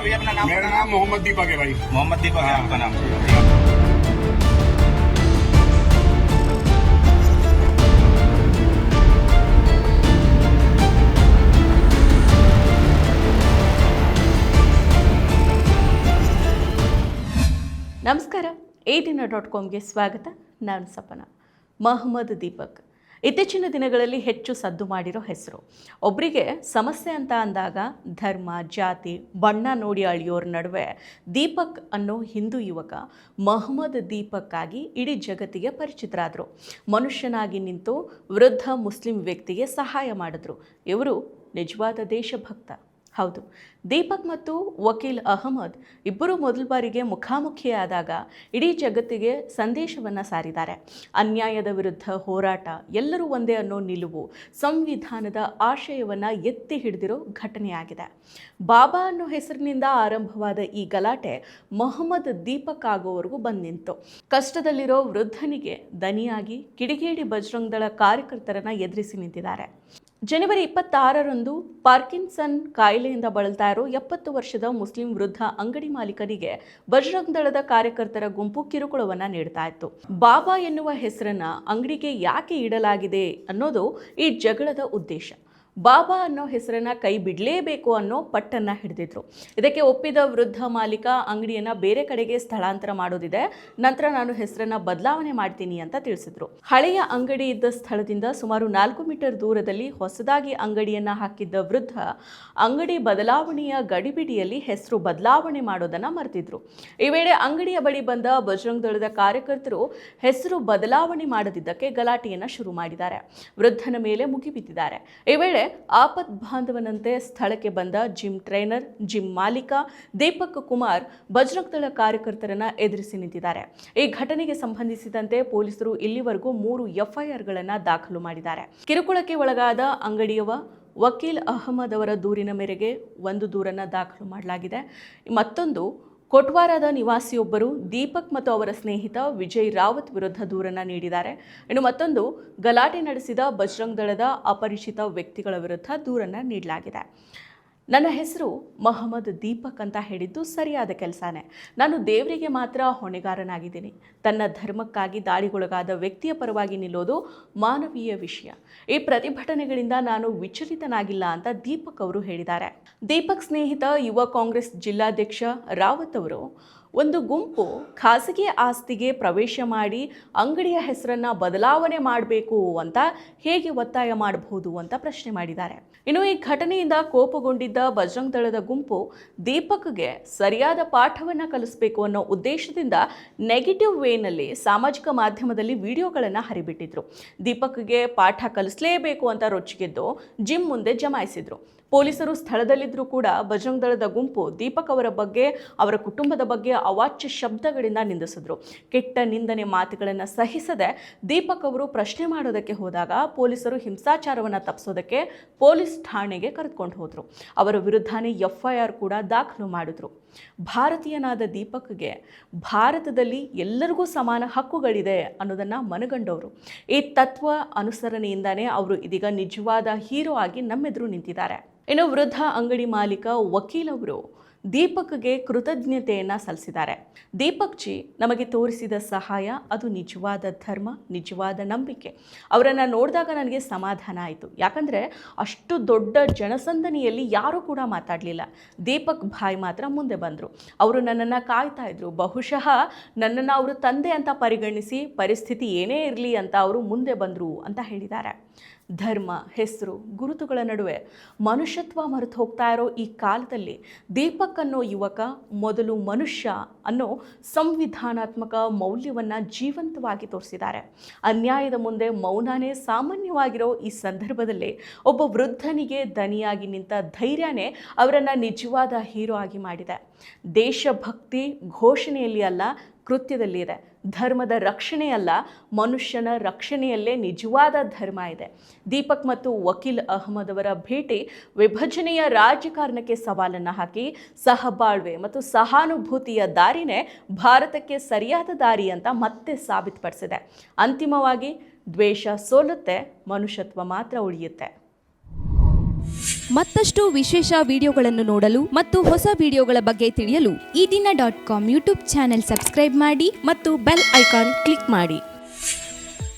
भैया अपना नाम? मेरा नाम मोहम्मद दीपक है भाई। मोहम्मद दीपक है आपका नाम? ನಮಸ್ಕಾರ. ADIN.comಗೆ ಸ್ವಾಗತ. ನಾನು ಸಪನ. ಮೊಹಮ್ಮದ್ ದೀಪಕ್ ಇತ್ತೀಚಿನ ದಿನಗಳಲ್ಲಿ ಹೆಚ್ಚು ಸದ್ದು ಮಾಡಿರೋ ಹೆಸರು. ಒಬ್ಬರಿಗೆ ಸಮಸ್ಯೆ ಅಂತ ಅಂದಾಗ ಧರ್ಮ, ಜಾತಿ, ಬಣ್ಣ ನೋಡಿ ಅಳಿಯೋರ ನಡುವೆ ದೀಪಕ್ ಅನ್ನೋ ಹಿಂದೂ ಯುವಕ ಮೊಹಮ್ಮದ್ ದೀಪಕ್ ಆಗಿ ಇಡೀ ಜಗತ್ತಿಗೆ ಪರಿಚಿತರಾದರು. ಮನುಷ್ಯನಾಗಿ ನಿಂತು ವೃದ್ಧ ಮುಸ್ಲಿಂ ವ್ಯಕ್ತಿಗೆ ಸಹಾಯ ಮಾಡಿದ್ರು. ಇವರು ನಿಜವಾದ ದೇಶಭಕ್ತ. ಹೌದು, ದೀಪಕ್ ಮತ್ತು ವಕೀಲ್ ಅಹಮದ್ ಇಬ್ಬರು ಮೊದಲ ಬಾರಿಗೆ ಮುಖಾಮುಖಿಯಾದಾಗ ಇಡೀ ಜಗತ್ತಿಗೆ ಸಂದೇಶವನ್ನು ಸಾರಿದ್ದಾರೆ. ಅನ್ಯಾಯದ ವಿರುದ್ಧ ಹೋರಾಟ, ಎಲ್ಲರೂ ಒಂದೇ ಅನ್ನೋ ನಿಲುವು, ಸಂವಿಧಾನದ ಆಶಯವನ್ನು ಎತ್ತಿ ಹಿಡಿದಿರೋ ಘಟನೆಯಾಗಿದೆ. ಬಾಬಾ ಅನ್ನೋ ಹೆಸರಿನಿಂದ ಆರಂಭವಾದ ಈ ಗಲಾಟೆ ಮೊಹಮ್ಮದ್ ದೀಪಕ್ ಆಗೋವರೆಗೂ ಬಂದು ನಿಂತು. ಕಷ್ಟದಲ್ಲಿರೋ ವೃದ್ಧನಿಗೆ ದನಿಯಾಗಿ ಕಿಡಿಗೇಡಿ ಬಜರಂಗ್ ದಳ ಕಾರ್ಯಕರ್ತರನ್ನು ಎದುರಿಸಿ ನಿಂತಿದ್ದಾರೆ. ಜನವರಿ 26ರಂದು ಪಾರ್ಕಿನ್ಸನ್ ಕಾಯಿಲೆಯಿಂದ ಬಳಲ್ತಾ ಇರೋ 70 ವರ್ಷದ ಮುಸ್ಲಿಂ ವೃದ್ಧ ಅಂಗಡಿ ಮಾಲೀಕರಿಗೆ ಬಜರಂಗ್ ದಳದ ಕಾರ್ಯಕರ್ತರ ಗುಂಪು ಕಿರುಕುಳವನ್ನು ನೀಡ್ತಾ ಇತ್ತು. ಬಾಬಾ ಎನ್ನುವ ಹೆಸರನ್ನ ಅಂಗಡಿಗೆ ಯಾಕೆ ಇಡಲಾಗಿದೆ ಅನ್ನೋದು ಈ ಜಗಳದ ಉದ್ದೇಶ. ಬಾಬಾ ಅನ್ನೋ ಹೆಸರನ್ನ ಕೈ ಬಿಡಲೇಬೇಕು ಅನ್ನೋ ಪಟ್ಟನ್ನು ಹಿಡಿದಿದ್ರು. ಇದಕ್ಕೆ ಒಪ್ಪಿದ ವೃದ್ಧ ಮಾಲೀಕ ಅಂಗಡಿಯನ್ನು ಬೇರೆ ಕಡೆಗೆ ಸ್ಥಳಾಂತರ ಮಾಡೋದಿದೆ, ನಂತರ ನಾನು ಹೆಸರನ್ನ ಬದಲಾವಣೆ ಮಾಡ್ತೀನಿ ಅಂತ ತಿಳಿಸಿದ್ರು. ಹಳೆಯ ಅಂಗಡಿ ಇದ್ದ ಸ್ಥಳದಿಂದ ಸುಮಾರು 4 ಮೀಟರ್ ದೂರದಲ್ಲಿ ಹೊಸದಾಗಿ ಅಂಗಡಿಯನ್ನು ಹಾಕಿದ್ದ ವೃದ್ಧ ಅಂಗಡಿ ಬದಲಾವಣೆಯ ಗಡಿಬಿಡಿಯಲ್ಲಿ ಹೆಸರು ಬದಲಾವಣೆ ಮಾಡೋದನ್ನ ಮರೆತಿದ್ರು. ಈ ವೇಳೆ ಅಂಗಡಿಯ ಬಳಿ ಬಂದ ಬಜರಂಗ್ ದಳದ ಕಾರ್ಯಕರ್ತರು ಹೆಸರು ಬದಲಾವಣೆ ಮಾಡದಿದ್ದಕ್ಕೆ ಗಲಾಟೆಯನ್ನು ಶುರು ಮಾಡಿದ್ದಾರೆ. ವೃದ್ಧನ ಮೇಲೆ ಮುಗಿಬಿದ್ದಿದ್ದಾರೆ. ಈ ವೇಳೆ ಆಪತ್ ಬಾಂಧವನಂತೆ ಸ್ಥಳಕ್ಕೆ ಬಂದ ಜಿಮ್ ಟ್ರೈನರ್, ಜಿಮ್ ಮಾಲೀಕ ದೀಪಕ್ ಕುಮಾರ್ ಬಜರಂಗ್ ದಳ ಕಾರ್ಯಕರ್ತರನ್ನ ಎದುರಿಸಿ ನಿಂತಿದ್ದಾರೆ. ಈ ಘಟನೆಗೆ ಸಂಬಂಧಿಸಿದಂತೆ ಪೊಲೀಸರು ಇಲ್ಲಿವರೆಗೂ 3 FIRಗಳನ್ನು ದಾಖಲು ಮಾಡಿದ್ದಾರೆ. ಕಿರುಕುಳಕ್ಕೆ ಒಳಗಾದ ಅಂಗಡಿಯವ ವಕೀಲ್ ಅಹಮದ್ ಅವರ ದೂರಿನ ಮೇರೆಗೆ 1 ದೂರನ್ನು ದಾಖಲು ಮಾಡಲಾಗಿದೆ. ಮತ್ತೊಂದು ಕೊಟ್ವಾರದ ನಿವಾಸಿಯೊಬ್ಬರು ದೀಪಕ್ ಮತ್ತು ಅವರ ಸ್ನೇಹಿತ ವಿಜಯ್ ರಾವತ್ ವಿರುದ್ಧ ದೂರನ್ನು ನೀಡಿದ್ದಾರೆ. ಇನ್ನು ಮತ್ತೊಂದು ಗಲಾಟೆ ನಡೆಸಿದ ಬಜರಂಗ್ ದಳದ ಅಪರಿಚಿತ ವ್ಯಕ್ತಿಗಳ ವಿರುದ್ಧ ದೂರನ್ನು ನೀಡಲಾಗಿದೆ. ನನ್ನ ಹೆಸರು ಮೊಹಮ್ಮದ್ ದೀಪಕ್ ಅಂತ ಹೇಳಿದ್ದು ಸರಿಯಾದ ಕೆಲಸನೇ. ನಾನು ದೇವರಿಗೆ ಮಾತ್ರ ಹೊಣೆಗಾರನಾಗಿದ್ದೀನಿ. ತನ್ನ ಧರ್ಮಕ್ಕಾಗಿ ದಾಳಿಗೊಳಗಾದ ವ್ಯಕ್ತಿಯ ಪರವಾಗಿ ನಿಲ್ಲೋದು ಮಾನವೀಯ ವಿಷಯ. ಈ ಪ್ರತಿಭಟನೆಗಳಿಂದ ನಾನು ವಿಚಲಿತನಾಗಿಲ್ಲ ಅಂತ ದೀಪಕ್ ಅವರು ಹೇಳಿದ್ದಾರೆ. ದೀಪಕ್ ಸ್ನೇಹಿತ ಯುವ ಕಾಂಗ್ರೆಸ್ ಜಿಲ್ಲಾಧ್ಯಕ್ಷ ರಾವತ್ ಅವರು ಒಂದು ಗುಂಪು ಖಾಸಗಿ ಆಸ್ತಿಗೆ ಪ್ರವೇಶ ಮಾಡಿ ಅಂಗಡಿಯ ಹೆಸರನ್ನು ಬದಲಾವಣೆ ಮಾಡಬೇಕು ಅಂತ ಹೇಗೆ ಒತ್ತಾಯ ಮಾಡಬಹುದು ಅಂತ ಪ್ರಶ್ನೆ ಮಾಡಿದ್ದಾರೆ. ಇನ್ನು ಈ ಘಟನೆಯಿಂದ ಕೋಪಗೊಂಡಿದ್ದ ಬಜರಂಗ್ ದಳದ ಗುಂಪು ದೀಪಕ್ಗೆ ಸರಿಯಾದ ಪಾಠವನ್ನು ಕಲಿಸಬೇಕು ಅನ್ನೋ ಉದ್ದೇಶದಿಂದ ನೆಗೆಟಿವ್ ವೇನಲ್ಲಿ ಸಾಮಾಜಿಕ ಮಾಧ್ಯಮದಲ್ಲಿ ವಿಡಿಯೋಗಳನ್ನು ಹರಿಬಿಟ್ಟಿದ್ರು. ದೀಪಕ್ಗೆ ಪಾಠ ಕಲಿಸಲೇಬೇಕು ಅಂತ ರೊಚ್ಚಿಗೆದ್ದು ಜಿಮ್ ಮುಂದೆ ಜಮಾಯಿಸಿದ್ರು. ಪೊಲೀಸರು ಸ್ಥಳದಲ್ಲಿದ್ದರೂ ಕೂಡ ಬಜರಂಗ್ ದಳದ ಗುಂಪು ದೀಪಕ್ ಅವರ ಬಗ್ಗೆ, ಅವರ ಕುಟುಂಬದ ಬಗ್ಗೆ ಅವಾಚ್ಯ ಶಬ್ದಗಳಿಂದ ನಿಂದಿಸಿದ್ರು. ಕೆಟ್ಟ ನಿಂದನೆ ಮಾತುಗಳನ್ನು ಸಹಿಸದೆ ದೀಪಕ್ ಅವರು ಪ್ರಶ್ನೆ ಮಾಡೋದಕ್ಕೆ ಹೋದಾಗ ಪೊಲೀಸರು ಹಿಂಸಾಚಾರವನ್ನು ತಪ್ಪಿಸೋದಕ್ಕೆ ಪೊಲೀಸ್ ಠಾಣೆಗೆ ಕರೆದುಕೊಂಡು ಹೋದರು. ಅವರ ವಿರುದ್ಧನೇ FIR ಕೂಡ ದಾಖಲು ಮಾಡಿದ್ರು. ಭಾರತೀಯನಾದ ದೀಪಕ್ಗೆ ಭಾರತದಲ್ಲಿ ಎಲ್ಲರಿಗೂ ಸಮಾನ ಹಕ್ಕುಗಳಿದೆ ಅನ್ನೋದನ್ನು ಮನಗಂಡವರು. ಈ ತತ್ವ ಅನುಸರಣೆಯಿಂದಾನೇ ಅವರು ಇದೀಗ ನಿಜವಾದ ಹೀರೋ ಆಗಿ ನಮ್ಮೆದುರು ನಿಂತಿದ್ದಾರೆ. ಇನ್ನು ವೃದ್ಧ ಅಂಗಡಿ ಮಾಲೀಕ ವಕೀಲ್ ಅವರು ದೀಪಕ್ಗೆ ಕೃತಜ್ಞತೆಯನ್ನು ಸಲ್ಲಿಸಿದ್ದಾರೆ. ದೀಪಕ್ ಜಿ ನಮಗೆ ತೋರಿಸಿದ ಸಹಾಯ ಅದು ನಿಜವಾದ ಧರ್ಮ, ನಿಜವಾದ ನಂಬಿಕೆ. ಅವರನ್ನು ನೋಡಿದಾಗ ನನಗೆ ಸಮಾಧಾನ ಆಯಿತು. ಯಾಕಂದರೆ ಅಷ್ಟು ದೊಡ್ಡ ಜನಸಂದಣಿಯಲ್ಲಿ ಯಾರೂ ಕೂಡ ಮಾತಾಡಲಿಲ್ಲ. ದೀಪಕ್ ಭಾಯ್ ಮಾತ್ರ ಮುಂದೆ ಬಂದರು. ಅವರು ನನ್ನನ್ನು ಕಾಯ್ತಾ ಇದ್ರು. ಬಹುಶಃ ನನ್ನನ್ನು ಅವರು ತಂದೆ ಅಂತ ಪರಿಗಣಿಸಿ ಪರಿಸ್ಥಿತಿ ಏನೇ ಇರಲಿ ಅಂತ ಅವರು ಮುಂದೆ ಬಂದರು ಅಂತ ಹೇಳಿದ್ದಾರೆ. ಧರ್ಮ, ಹೆಸರು, ಗುರುತುಗಳ ನಡುವೆ ಮನುಷ್ಯತ್ವ ಮರೆತು ಹೋಗ್ತಾ ಇರೋ ಈ ಕಾಲದಲ್ಲಿ ದೀಪಕ್ ಅನ್ನೋ ಯುವಕ ಮೊದಲು ಮನುಷ್ಯ ಅನ್ನೋ ಸಂವಿಧಾನಾತ್ಮಕ ಮೌಲ್ಯವನ್ನು ಜೀವಂತವಾಗಿ ತೋರಿಸಿದ್ದಾರೆ. ಅನ್ಯಾಯದ ಮುಂದೆ ಮೌನನೇ ಸಾಮಾನ್ಯವಾಗಿರೋ ಈ ಸಂದರ್ಭದಲ್ಲಿ ಒಬ್ಬ ವೃದ್ಧನಿಗೆ ದನಿಯಾಗಿ ನಿಂತ ಧೈರ್ಯನೇ ಅವರನ್ನು ನಿಜವಾದ ಹೀರೋ ಆಗಿ ಮಾಡಿದೆ. ದೇಶಭಕ್ತಿ ಘೋಷಣೆಯಲ್ಲಿ ಅಲ್ಲ, ಕೃತ್ಯದಲ್ಲಿ ಇದೆ. ಧರ್ಮದ ರಕ್ಷಣೆ ಅಲ್ಲ, ಮನುಷ್ಯನ ರಕ್ಷಣೆಯಲ್ಲೇ ನಿಜವಾದ ಧರ್ಮ ಇದೆ. ದೀಪಕ್ ಮತ್ತು ವಕೀಲ್ ಅಹಮದ್ ಅವರ ಭೇಟಿ ವಿಭಜನೆಯ ರಾಜಕಾರಣಕ್ಕೆ ಸವಾಲನ್ನು ಹಾಕಿ ಸಹಬಾಳ್ವೆ ಮತ್ತು ಸಹಾನುಭೂತಿಯ ದಾರಿನೇ ಭಾರತಕ್ಕೆ ಸರಿಯಾದ ದಾರಿ ಅಂತ ಮತ್ತೆ ಸಾಬೀತುಪಡಿಸಿದೆ. ಅಂತಿಮವಾಗಿ ದ್ವೇಷ ಸೋಲುತ್ತೆ, ಮನುಷ್ಯತ್ವ ಮಾತ್ರ ಉಳಿಯುತ್ತೆ. ಮತ್ತಷ್ಟು ವಿಶೇಷ ವಿಡಿಯೋಗಳನ್ನು ನೋಡಲು ಮತ್ತು ಹೊಸ ವಿಡಿಯೋಗಳ ಬಗ್ಗೆ ತಿಳಿಯಲು ಈ ದಿನ .com ಯೂಟ್ಯೂಬ್ ಚಾನೆಲ್ ಸಬ್ಸ್ಕ್ರೈಬ್ ಮಾಡಿ ಮತ್ತು ಬೆಲ್ ಐಕಾನ್ ಕ್ಲಿಕ್ ಮಾಡಿ.